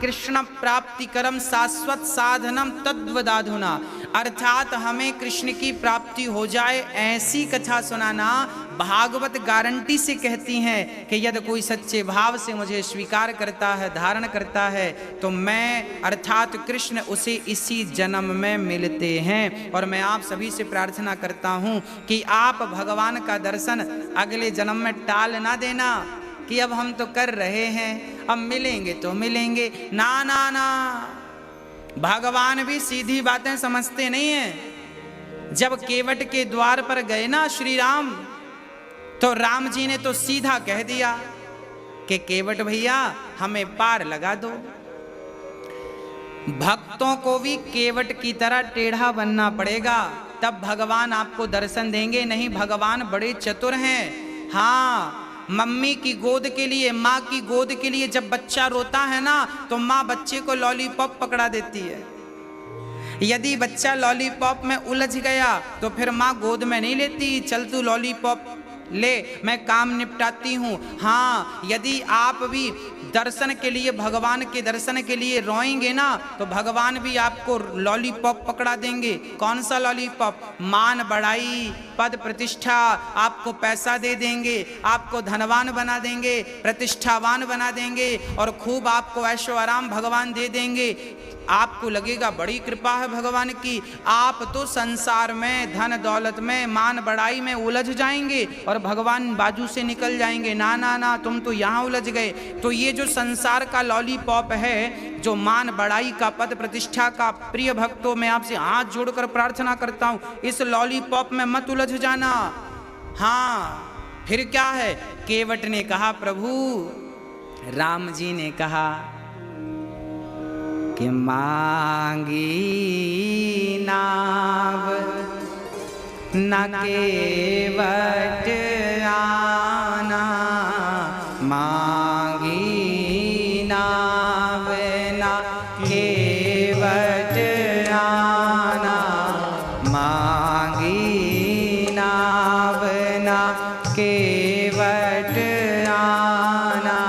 कृष्ण प्राप्ति करम शाश्वत साधनम तद्वदाधुना, अर्थात हमें कृष्ण की प्राप्ति हो जाए ऐसी कथा सुनाना। भागवत गारंटी से कहती हैं कि यदि कोई सच्चे भाव से मुझे स्वीकार करता है, धारण करता है, तो मैं अर्थात कृष्ण उसे इसी जन्म में मिलते हैं। और मैं आप सभी से प्रार्थना करता हूं कि आप भगवान का दर्शन अगले जन्म में टाल ना देना कि अब हम तो कर रहे हैं, अब मिलेंगे तो मिलेंगे। ना ना ना, भगवान भी सीधी बातें समझते नहीं हैं। जब केवट के द्वार पर गए ना श्री राम, तो राम जी ने तो सीधा कह दिया कि केवट भैया हमें पार लगा दो। भक्तों को भी केवट की तरह टेढ़ा बनना पड़ेगा, तब भगवान आपको दर्शन देंगे। नहीं, भगवान बड़े चतुर हैं। हाँ, मम्मी की गोद के लिए, माँ की गोद के लिए जब बच्चा रोता है ना, तो माँ बच्चे को लॉलीपॉप पकड़ा देती है। यदि बच्चा लॉलीपॉप में उलझ गया तो फिर माँ गोद में नहीं लेती, चल तू लॉलीपॉप ले, मैं काम निपटाती हूँ। हाँ, यदि आप भी दर्शन के लिए, भगवान के दर्शन के लिए रोएंगे ना, तो भगवान भी आपको लॉलीपॉप पकड़ा देंगे। कौन सा लॉलीपॉप? मान बढ़ाई, पद प्रतिष्ठा, आपको पैसा दे देंगे, आपको धनवान बना देंगे, प्रतिष्ठावान बना देंगे, और खूब आपको ऐशो आराम भगवान दे देंगे। आपको लगेगा बड़ी कृपा है भगवान की। आप तो संसार में, धन दौलत में, मान बढ़ाई में उलझ जाएंगे और भगवान बाजू से निकल जाएंगे। ना ना ना, तुम तो यहाँ उलझ गए। तो ये जो संसार का लॉलीपॉप है, जो मान बढ़ाई का, पद प्रतिष्ठा का, प्रिय भक्तों में आपसे हाथ जोड़कर प्रार्थना करता हूँ, इस लॉलीपॉप में मत उलझ जाना। हाँ, फिर क्या है? केवट ने कहा प्रभु, राम जी ने कहा कि मांगी नाव न केवट आना, मांगी नाव न केवट आना, मांगी नाव न केवट आना।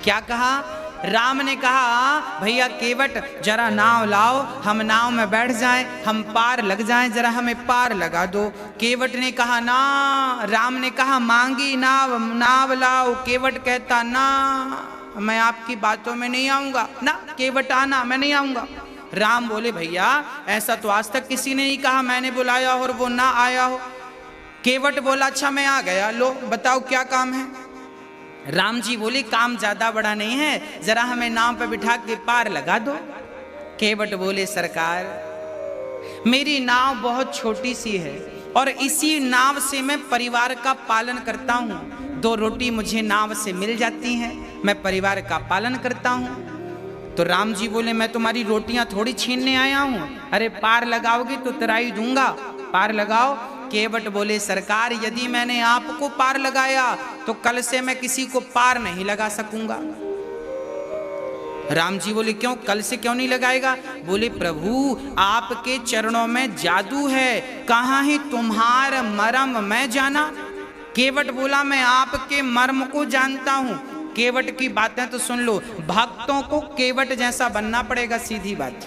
क्या कहा? राम ने कहा भैया केवट जरा नाव लाओ, हम नाव में बैठ जाएं, हम पार लग जाएं, जरा हमें पार लगा दो। केवट ने कहा ना। राम ने कहा मांगी नाव, नाव लाओ। केवट कहता ना, मैं आपकी बातों में नहीं आऊंगा ना, केवट आना, मैं नहीं आऊंगा। राम बोले भैया ऐसा तो आज तक किसी ने नहीं कहा, मैंने बुलाया हो और वो ना आया हो। केवट बोला अच्छा मैं आ गया, लो बताओ क्या काम है। राम जी बोले काम ज्यादा बड़ा नहीं है, जरा हमें नाव पे बिठा के पार लगा दो। केवट बोले सरकार मेरी नाव बहुत छोटी सी है और इसी नाव से मैं परिवार का पालन करता हूँ। 2 रोटी मुझे नाव से मिल जाती हैं, मैं परिवार का पालन करता हूँ। तो राम जी बोले मैं तुम्हारी रोटियां थोड़ी छीनने आया हूँ, अरे पार लगाओगे तो तराई दूंगा, पार लगाओ। केवट बोले सरकार यदि मैंने आपको पार लगाया तो कल से मैं किसी को पार नहीं लगा सकूंगा। राम जी बोले क्यों, कल से क्यों नहीं लगाएगा? बोले प्रभु आपके चरणों में जादू है, कहाँ है तुम्हारा मर्म मैं जाना। केवट बोला मैं आपके मर्म को जानता हूं। केवट की बातें तो सुन लो, भक्तों को केवट जैसा बनना पड़ेगा, सीधी बात।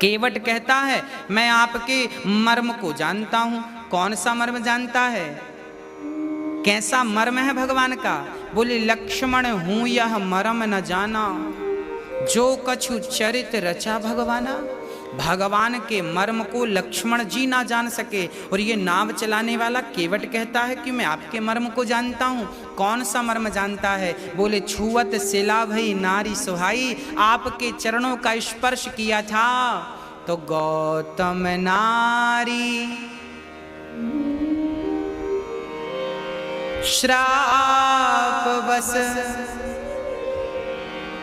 केवट कहता है मैं आपके मर्म को जानता हूं। कौन सा मर्म जानता है? कैसा मर्म है भगवान का? बोले लक्ष्मण हूं यह मर्म न जाना, जो कछु चरित रचा भगवाना। भगवान के मर्म को लक्ष्मण जी ना जान सके और ये नाव चलाने वाला केवट कहता है कि मैं आपके मर्म को जानता हूँ। कौन सा मर्म जानता है? बोले छुअत सिला भई नारी सुहाई, आपके चरणों का स्पर्श किया था तो गौतम नारी श्राप बस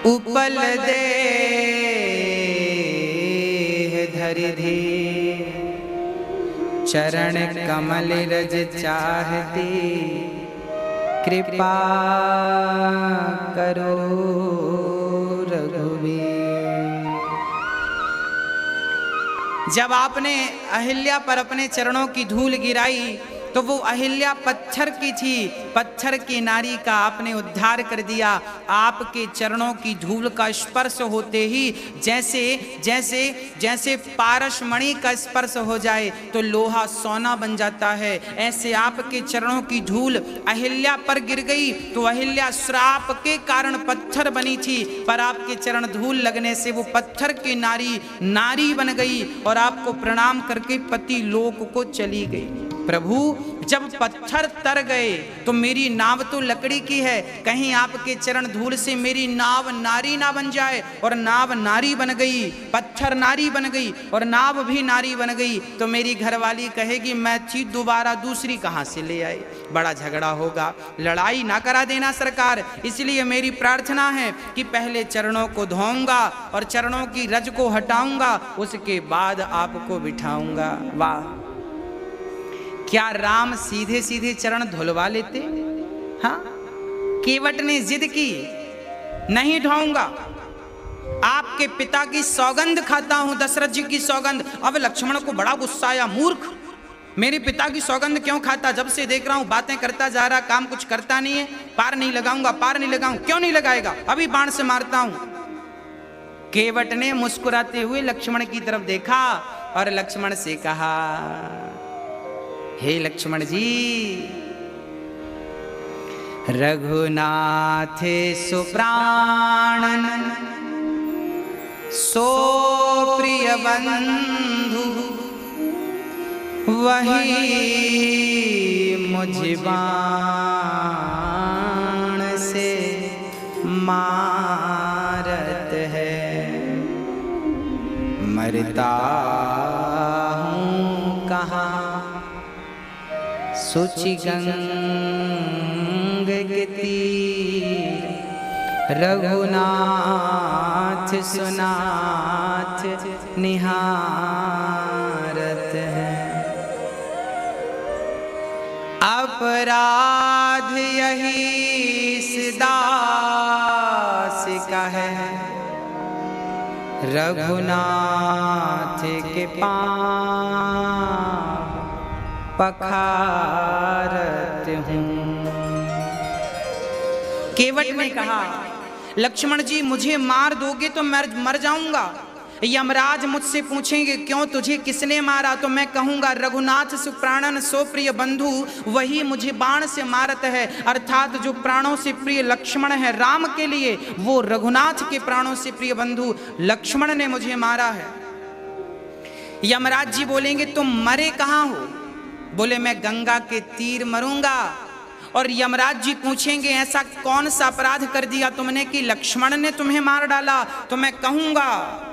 उपल दे धरि धे, चरण कमल रज चाहते, कृपा करो रघुवीर। जब आपने अहिल्या पर अपने चरणों की धूल गिराई तो वो अहिल्या पत्थर की थी, पत्थर की नारी का आपने उद्धार कर दिया। आपके चरणों की धूल का स्पर्श होते ही जैसे जैसे जैसे पारस मणि का स्पर्श हो जाए तो लोहा सोना बन जाता है, ऐसे आपके चरणों की धूल अहिल्या पर गिर गई। तो अहिल्या श्राप के कारण पत्थर बनी थी, पर आपके चरण धूल लगने से वो पत्थर की नारी नारी बन गई और आपको प्रणाम करके पति लोक को चली गई। प्रभु जब पत्थर तर गए तो मेरी नाव तो लकड़ी की है, कहीं आपके चरण धूल से मेरी नाव नारी ना बन जाए। और नाव नारी बन गई, पत्थर नारी बन गई और नाव भी नारी बन गई तो मेरी घरवाली कहेगी मैं थी दोबारा दूसरी कहाँ से ले आई, बड़ा झगड़ा होगा। लड़ाई ना करा देना सरकार, इसलिए मेरी प्रार्थना है कि पहले चरणों को धोऊंगा और चरणों की रज को हटाऊंगा, उसके बाद आपको बिठाऊंगा। वाह, क्या राम सीधे सीधे चरण धुलवा लेते? हाँ, केवट ने जिद की नहीं ढाऊंगा, आपके पिता की सौगंध खाता हूं, दशरथ जी की सौगंध। अब लक्ष्मण को बड़ा गुस्सा आया, मूर्ख, मेरे पिता की सौगंध क्यों खाता? जब से देख रहा हूं बातें करता जा रहा, काम कुछ करता नहीं है। पार नहीं लगाऊंगा, पार नहीं लगाऊं। क्यों नहीं लगाएगा? अभी बाण से मारता हूं। केवट ने मुस्कुराते हुए लक्ष्मण की तरफ देखा और लक्ष्मण से कहा, हे लक्ष्मण जी, रघुनाथ सुप्राणन सो प्रिय बंधु, वही मुझ बाण से मारत है, मरता हूँ कहाँ सुचि गंग के तीर, रघुनाथ सुनाथ निहारत है। अपराध यही दास का है, रघुनाथ के पांव पखारत हूँ। केवट ने कहा, लक्ष्मण जी मुझे मार दोगे तो मैं मर जाऊंगा। यमराज मुझसे पूछेंगे क्यों तुझे किसने मारा, तो मैं कहूंगा रघुनाथ सुप्राणन सो प्रिय बंधु, वही मुझे बाण से मारत है। अर्थात जो प्राणों से प्रिय लक्ष्मण है राम के लिए, वो रघुनाथ के प्राणों से प्रिय बंधु लक्ष्मण ने मुझे मारा है। यमराज जी बोलेंगे तुम मरे कहाँ हो? बोले मैं गंगा के तीर मरूंगा। और यमराज जी पूछेंगे ऐसा कौन सा अपराध कर दिया तुमने कि लक्ष्मण ने तुम्हें मार डाला, तो मैं कहूंगा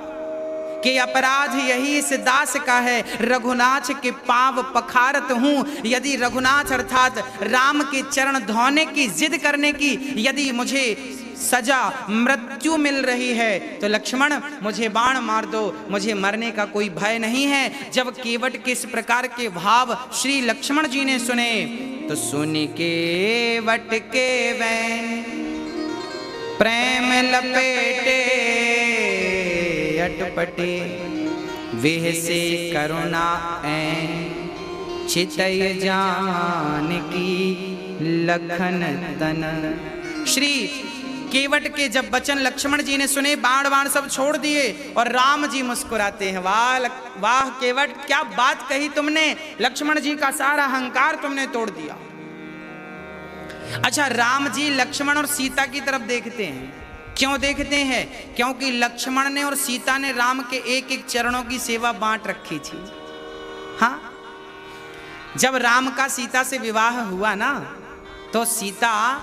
कि अपराध यही इस दास का है, रघुनाथ के पांव पखारत हूं। यदि रघुनाथ अर्थात राम के चरण धोने की जिद करने की यदि मुझे सजा मृत्यु मिल रही है तो लक्ष्मण मुझे बाण मार दो, मुझे मरने का कोई भय नहीं है। जब केवट के इस प्रकार के भाव श्री लक्ष्मण जी ने सुने तो सुन केवट के वैन प्रेम लपेटे अटपटे, वेह से करुणा ऐन चितय जानकी लखन तन। श्री केवट के जब वचन लक्ष्मण जी ने सुने, बाण बाण सब छोड़ दिए और राम जी मुस्कुराते हैं। वाह केवट, क्या बात कही तुमने, लक्ष्मण जी का सारा अहंकार तुमने तोड़ दिया। अच्छा, राम जी लक्ष्मण और सीता की तरफ देखते हैं। क्यों देखते हैं? क्योंकि लक्ष्मण ने और सीता ने राम के एक एक चरणों की सेवा बांट रखी थी। हाँ, जब राम का सीता से विवाह हुआ ना तो सीता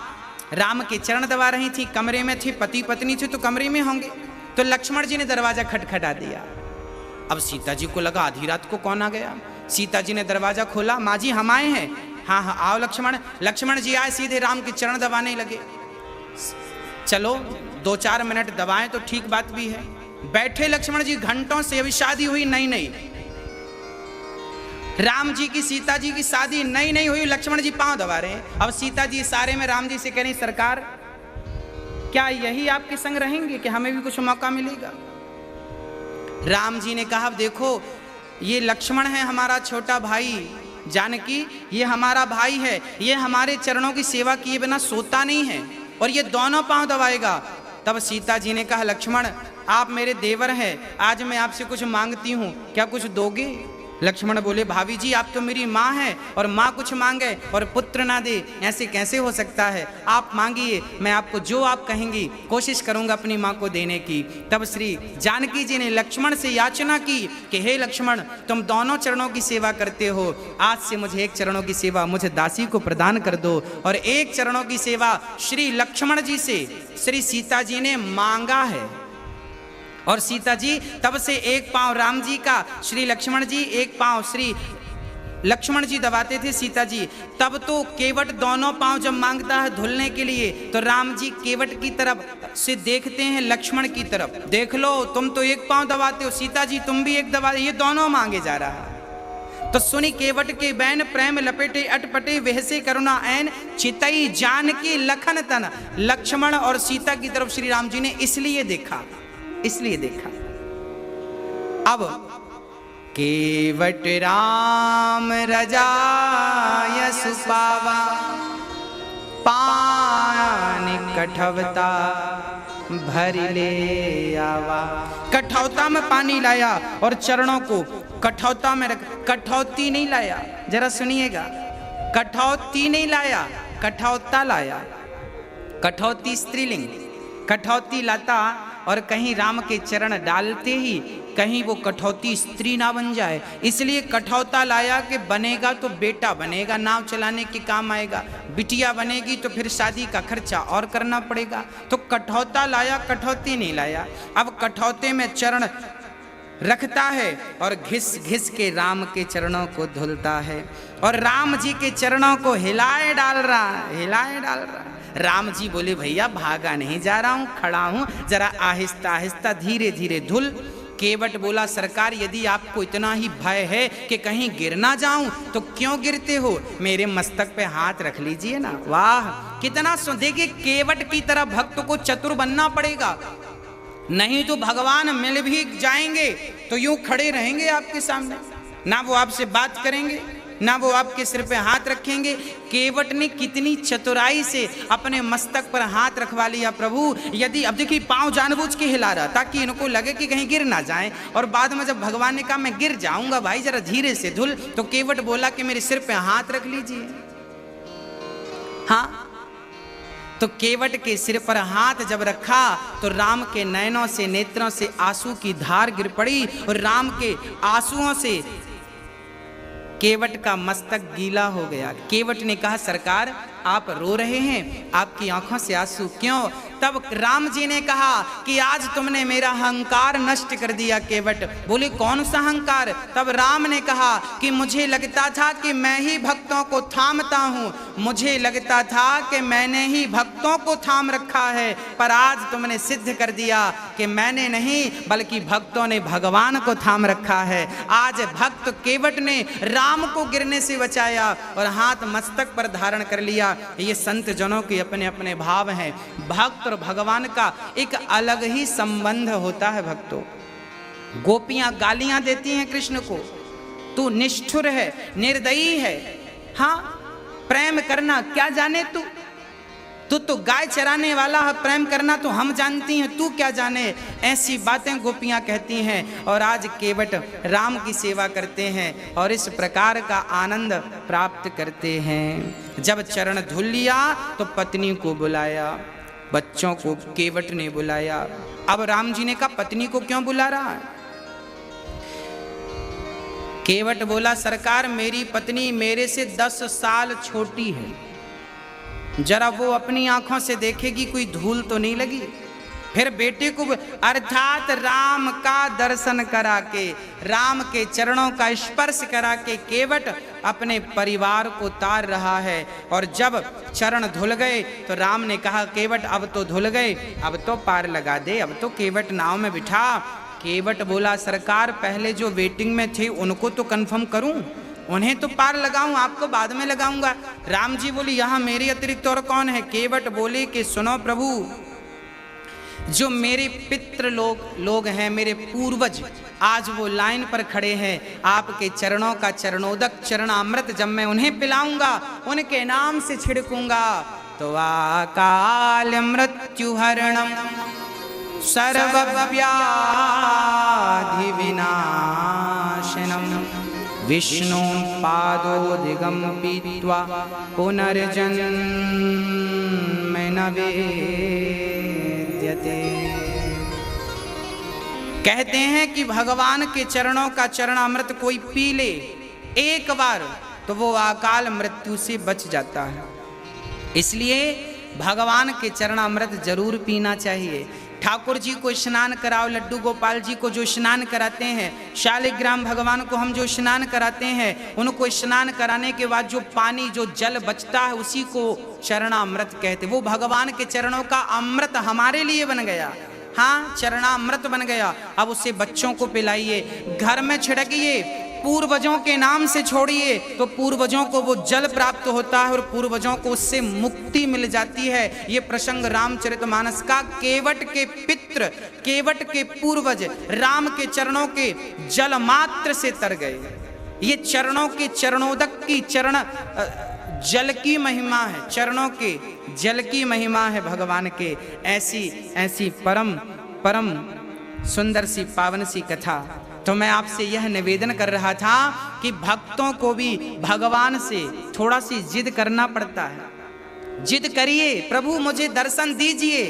राम के चरण दबा रही थी, कमरे में थी, पति पत्नी थी तो कमरे में होंगे, तो लक्ष्मण जी ने दरवाजा खटखटा दिया। अब सीता जी को लगा आधी रात को कौन आ गया। सीता जी ने दरवाजा खोला, माँ जी हम आए हैं। हाँ हाँ आओ लक्ष्मण। लक्ष्मण जी आए, सीधे राम के चरण दबाने लगे। चलो 2-4 मिनट दबाएं तो ठीक बात भी है। बैठे लक्ष्मण जी घंटों से, अभी शादी हुई नई नई, राम जी की सीता जी की शादी नई नई हुई, लक्ष्मण जी पांव दबा रहे हैं। अब सीता जी इशारे में राम जी से कह रही, सरकार क्या यही आपके संग रहेंगे कि हमें भी कुछ मौका मिलेगा? राम जी ने कहा, देखो ये लक्ष्मण है हमारा छोटा भाई, जानकी ये हमारा भाई है, ये हमारे चरणों की सेवा किए बिना सोता नहीं है और ये दोनों पांव दबाएगा। तब सीता जी ने कहा, लक्ष्मण आप मेरे देवर हैं, आज मैं आपसे कुछ मांगती हूँ, क्या कुछ दोगे? लक्ष्मण बोले, भाभी जी आप तो मेरी माँ हैं और माँ कुछ मांगे और पुत्र ना दे, ऐसे कैसे हो सकता है? आप मांगिए, मैं आपको जो आप कहेंगी कोशिश करूंगा अपनी माँ को देने की। तब श्री जानकी जी ने लक्ष्मण से याचना की कि हे लक्ष्मण, तुम दोनों चरणों की सेवा करते हो, आज से मुझे एक चरणों की सेवा मुझे दासी को प्रदान कर दो। और एक चरणों की सेवा श्री लक्ष्मण जी से श्री सीता जी ने मांगा है। और सीता जी तब से एक पांव राम जी का, श्री लक्ष्मण जी एक पांव श्री लक्ष्मण जी दबाते थे सीता जी। तब तो केवट दोनों पांव जब मांगता है धुलने के लिए तो राम जी केवट की तरफ से देखते हैं लक्ष्मण की तरफ, देख लो तुम तो एक पांव दबाते हो, सीता जी तुम भी एक दबा, ये दोनों मांगे जा रहा है। तो सुनी केवट के बैन, प्रेम लपेटे अटपटे, वहसे करुणा ऐन, चितई जानकी लखन तन। लक्ष्मण और सीता की तरफ श्री राम जी ने इसलिए देखा। अब केवट राम रजाय सुपावा, पानी कठवता भर ले आवा। कठौता में पानी लाया और चरणों को कठौता में रख, कठौती नहीं लाया, जरा सुनिएगा, कठौती नहीं लाया, कठौता लाया। कठौती स्त्रीलिंग, कठौती लाता और कहीं राम के चरण डालते ही कहीं वो कठौती स्त्री ना बन जाए, इसलिए कठौता लाया कि बनेगा तो बेटा बनेगा, नाव चलाने के काम आएगा, बिटिया बनेगी तो फिर शादी का खर्चा और करना पड़ेगा। तो कठौता लाया, कठौती नहीं लाया। अब कठौते में चरण रखता है और घिस घिस के राम के चरणों को धुलता है और राम जी के चरणों को हिलाए डाल रहा। राम जी बोले, भैया भागा नहीं जा रहा हूँ, खड़ा हूँ, जरा आहिस्ता आहिस्ता धीरे धीरे धुल। केवट बोला, सरकार यदि आपको इतना ही भय है कि कहीं गिर ना जाऊं तो क्यों गिरते हो, मेरे मस्तक पे हाथ रख लीजिए ना। वाह कितना देखिए, केवट की तरह भक्त को चतुर बनना पड़ेगा, नहीं तो भगवान मिल भी जाएंगे तो यूं खड़े रहेंगे आपके सामने, ना वो आपसे बात करेंगे ना वो आपके सिर पे हाथ रखेंगे। केवट ने कितनी चतुराई से अपने मस्तक पर हाथ रखवा लिया। प्रभु यदि अब देखिए पांव जानबूझ के हिला रहा ताकि इनको लगे कि कहीं गिर ना जाए, और बाद में जब भगवान ने कहा मैं गिर जाऊंगा भाई जरा धीरे से धुल, तो केवट बोला कि मेरे सिर पे हाथ रख लीजिए। हाँ, तो केवट के सिर पर हाथ जब रखा तो राम के नयनों से, नेत्रों से आंसू की धार गिर पड़ी और राम के आंसुओं से केवट का मस्तक गीला हो गया। केवट ने कहा, सरकार आप रो रहे हैं, आपकी आंखों से आंसू क्यों? तब राम जी ने कहा कि आज तुमने मेरा अहंकार नष्ट कर दिया। केवट बोले, कौन सा अहंकार? तब राम ने कहा कि मुझे लगता था कि मैं ही भक्तों को थामता हूँ, मुझे लगता था कि मैंने ही भक्तों को थाम रखा है, पर आज तुमने सिद्ध कर दिया कि मैंने नहीं बल्कि भक्तों ने भगवान को थाम रखा है। आज भक्त केवट ने राम को गिरने से बचाया और हाथ मस्तक पर धारण कर लिया। ये संत जनों के अपने अपने भाव हैं। भक्त और भगवान का एक अलग ही संबंध होता है। भक्तों, गोपियां गालियां देती हैं कृष्ण को, तू निष्ठुर है, निर्दयी है, हाँ प्रेम करना क्या जाने तू तो गाय चराने वाला है, प्रेम करना तो हम जानती हैं, तू क्या जाने। ऐसी बातें गोपियां कहती हैं। और आज केवट राम की सेवा करते हैं और इस प्रकार का आनंद प्राप्त करते हैं। जब चरण धुल लिया तो पत्नी को बुलाया, बच्चों को केवट ने बुलाया। अब राम जी ने कहा, पत्नी को क्यों बुला रहा है? केवट बोला, सरकार मेरी पत्नी मेरे से 10 साल छोटी है, जरा वो अपनी आंखों से देखेगी कोई धूल तो नहीं लगी। फिर बेटे को, अर्थात राम का दर्शन करा के, राम के चरणों का स्पर्श करा के केवट अपने परिवार को तार रहा है। और जब चरण धुल गए तो राम ने कहा केवट अब तो धुल गए, अब तो पार लगा दे, अब तो केवट नाव में बिठा। केवट बोला सरकार पहले जो वेटिंग में थे उनको तो कंफर्म करूं, उन्हें तो पार लगाऊं, आपको बाद में लगाऊंगा। राम जी बोले यहाँ मेरे अतिरिक्त और कौन है। केवट बोले कि सुनो प्रभु, जो मेरे पितृ लोग हैं, मेरे पूर्वज, आज वो लाइन पर खड़े हैं। आपके चरणों का चरणोदक चरणामृत जब मैं उन्हें पिलाऊंगा, उनके नाम से छिड़कूंगा, तो अकाल मृत्यु हरणम सर्वव्याधि विनाशनम विष्णु पादोदिगम पीत्वा पुनर्जन्म न वेद्यते। कहते हैं कि भगवान के चरणों का चरणामृत कोई पी ले एक बार तो वो अकाल मृत्यु से बच जाता है। इसलिए भगवान के चरणामृत जरूर पीना चाहिए। ठाकुर जी को स्नान कराओ, लड्डू गोपाल जी को जो स्नान कराते हैं, शालिग्राम भगवान को हम जो स्नान कराते हैं, उनको स्नान कराने के बाद जो पानी जो जल बचता है उसी को चरणामृत कहते। वो भगवान के चरणों का अमृत हमारे लिए बन गया। हाँ, चरणामृत बन गया। अब उसे बच्चों को पिलाइए, घर में छिड़किए, पूर्वजों के नाम से छोड़िए तो पूर्वजों को वो जल प्राप्त होता है और पूर्वजों को उससे मुक्ति मिल जाती है। ये प्रसंग रामचरितमानस का। केवट के पितृ, केवट के पूर्वज राम के चरणों के जल मात्र से तर गए। ये चरणों के चरणोदक की चरण जल की महिमा है, चरणों के जल की महिमा है भगवान के। ऐसी ऐसी परम परम सुंदर सी पावन सी कथा। तो मैं आपसे यह निवेदन कर रहा था कि भक्तों को भी भगवान से थोड़ा सी जिद करना पड़ता है। जिद करिए, प्रभु मुझे दर्शन दीजिए,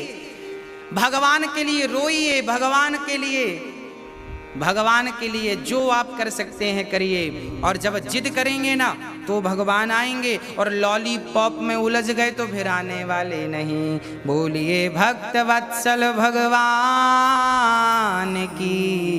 भगवान के लिए रोइए, भगवान के लिए जो आप कर सकते हैं करिए। और जब जिद करेंगे ना तो भगवान आएंगे, और लॉलीपॉप में उलझ गए तो फिर आने वाले नहीं। बोलिए भक्त वत्सल भगवान की।